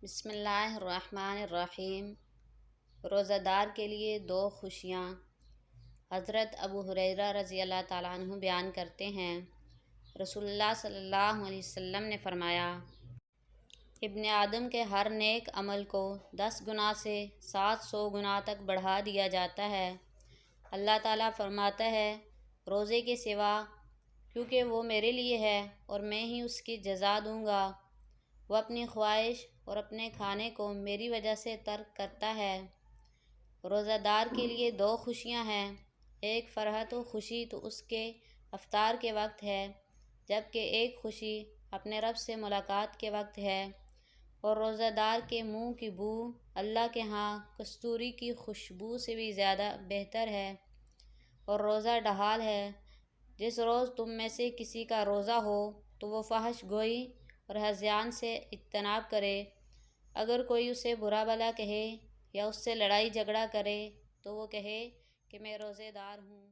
بسم اللہ الرحمن الرحیم۔ روزہ دار کے لیے دو خوشیاں۔ حضرت ابو ہریرہ رضی اللہ تعالیٰ عنہ بیان کرتے ہیں، رسول اللہ صلی اللہ علیہ وسلم نے فرمایا، ابن آدم کے ہر نیک عمل کو 10 گنا سے 700 گنا تک بڑھا دیا جاتا ہے۔ اللہ تعالیٰ فرماتا ہے، روزے کے سوا، کیونکہ وہ میرے لیے ہے اور میں ہی اس کی جزا دوں گا۔ وہ اپنی خواہش اور اپنے کھانے کو میری وجہ سے ترک کرتا ہے۔ روزہ دار کے لیے دو خوشیاں ہیں، ایک فرحت و خوشی تو اس کے افطار کے وقت ہے، جبکہ ایک خوشی اپنے رب سے ملاقات کے وقت ہے۔ اور روزہ دار کے منہ کی بو اللہ کے ہاں کستوری کی خوشبو سے بھی زیادہ بہتر ہے۔ اور روزہ ڈھال ہے، جس روز تم میں سے کسی کا روزہ ہو تو وہ فحش گوئی اور ہذیان سے اجتناب کرے۔ اگر کوئی اسے برا بھلا کہے یا اس سے لڑائی جھگڑا کرے تو وہ کہے کہ میں روزے دار ہوں۔